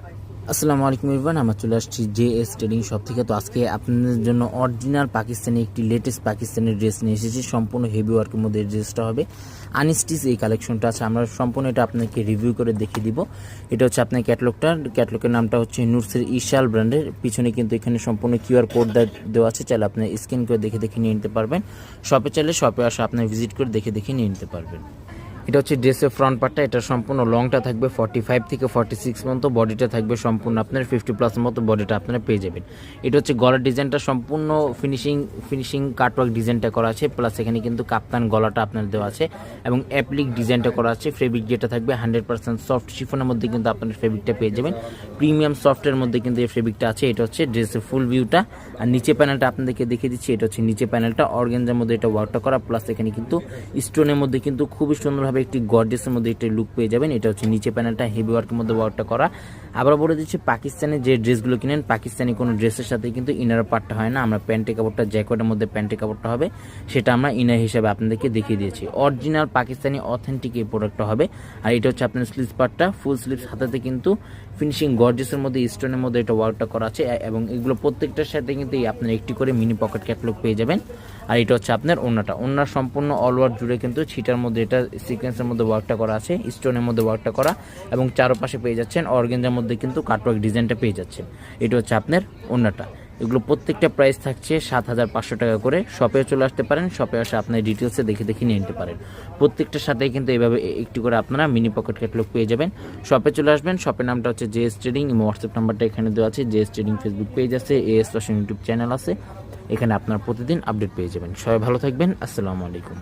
আসসালামু আলাইকুম এভরিওয়ান, আমরা চলে আসছি জেএস ট্রেডিং শপ থেকে। তো আজকে আপনাদের জন্য অরিজিনাল পাকিস্তানি একটি লেটেস্ট পাকিস্তানি ড্রেস নিয়ে এসেছি। সম্পূর্ণ হেভি ওয়ার্কের মধ্যে এই ড্রেসটা হবে, আনস্টিচ এই কালেকশনটা আছে। আমরা সম্পূর্ণ এটা আপনাকে রিভিউ করে দেখিয়ে দিব। এটা হচ্ছে আপনার ক্যাটলগের নামটা হচ্ছে নুরসের ইশাল ব্র্যান্ডের। পিছনে কিন্তু এখানে সম্পূর্ণ কিউআর কোড দেওয়া আছে, চাইলে আপনি স্ক্যান করে দেখে নিয়ে নিতে পারবেন। চাইলে শপে আসে আপনার ভিজিট করে দেখে নিয়ে নিতে পারবেন। এটা হচ্ছে ড্রেসের ফ্রন্ট পার্টটা। এটা সম্পূর্ণ লংটা থাকবে 45 থেকে 46 পর্যন্ত, বডিটা থাকবে সম্পূর্ণ আপনার 50+ মতো বডিটা আপনারা পেয়ে যাবেন। এটা হচ্ছে গলার ডিজাইনটা সম্পূর্ণ ফিনিশিং কাটওয়ার্ক ডিজাইনটা করা আছে, প্লাস এখানে কিন্তু কাপ্তান গলাটা আপনার দেওয়া আছে এবং অ্যাপ্লিক ডিজাইনটা করা আছে। ফেব্রিক যেটা থাকবে 100% সফট শিফনের মধ্যে কিন্তু আপনার ফেব্রিকটা পেয়ে যাবেন। প্রিমিয়াম সফটের মধ্যে কিন্তু এই ফেব্রিকটা আছে। এটা হচ্ছে ড্রেসের ফুল ভিউটা। আর নিচে প্যানেলটা আপনাদেরকে দেখিয়ে দিচ্ছি। এটা হচ্ছে নিচে প্যানেলটা অর্গানজার মধ্যে এটা ওয়ার্কটা করা, প্লাস এখানে কিন্তু স্টোনের মধ্যে কিন্তু খুবই সুন্দরভাবে একটি গর্জিয়াসের মধ্যে একটা লুক পেয়ে যাবেন। এটা হচ্ছে নিচে প্যানেলটা হেভি ওয়ার্কের মধ্যে ওয়ার্কটা করা। আবার বলে দিচ্ছি, পাকিস্তানের যে ড্রেসগুলো কিনেন, পাকিস্তানি কোনো ড্রেসের সাথে কিন্তু ইনার পার্টটা হয় না। আমরা প্যান্টের কাপড়টা জ্যাকেটের মধ্যে প্যান্টের কাপড়টা হবে, সেটা আমরা ইনার হিসাবে আপনাদেরকে দেখিয়ে দিয়েছি। অরিজিনাল পাকিস্তানি অথেন্টিক এই প্রোডাক্টটা হবে। আর এটা হচ্ছে আপনার স্লিভস পার্টটা, ফুল স্লিভস হাতাতে কিন্তু ফিনিশিং গর্জিয়াসের মধ্যে স্টোনের মধ্যে এটা ওয়ার্কটা করা আছে এবং এগুলো প্রত্যেকটার সাথে কিন্তু আপনার একটি করে মিনি পকেট ক্যাটলগ পেয়ে যাবেন। আর এটা হচ্ছে আপনার ওড়নার সম্পূর্ণ অল ওভার জুড়ে কিন্তু ছিটার মধ্যে এটা সিকোয়েন্সের মধ্যে ওয়ার্কটা করা আছে, স্টোনের মধ্যে ওয়ার্কটা করা এবং চারপাশে পেয়ে যাচ্ছেন অর্গানজার মধ্যে কিন্তু কাটওয়ার্ক ডিজাইনটা পেয়ে যাচ্ছেন। এটা হচ্ছে আপনার ওড়নাটা। এগুলো প্রত্যেকটা প্রাইস থাকছে 7,500 টাকা করে। শপে চলে আসতে পারেন, শপে আসে আপনার ডিটেলসে দেখে নিয়ে নিতে পারেন। প্রত্যেকটার সাথে কিন্তু এইভাবে একটু করে আপনারা মিনি পকেট ক্যাটলগ পেয়ে যাবেন। শপে চলে আসবেন। শপের নামটা হচ্ছে জেএস ট্রেডিং, হোয়াটসঅ্যাপ নাম্বারটা এখানে দেওয়া আছে। জেএস ট্রেডিং ফেসবুক পেজ আছে, এএস ফ্যাশন ইউটিউব চ্যানেল আছে। এখানে আপনারা প্রতিদিন আপডেট পেয়ে যাবেন। সবাই ভালো থাকবেন। আসসালামু আলাইকুম।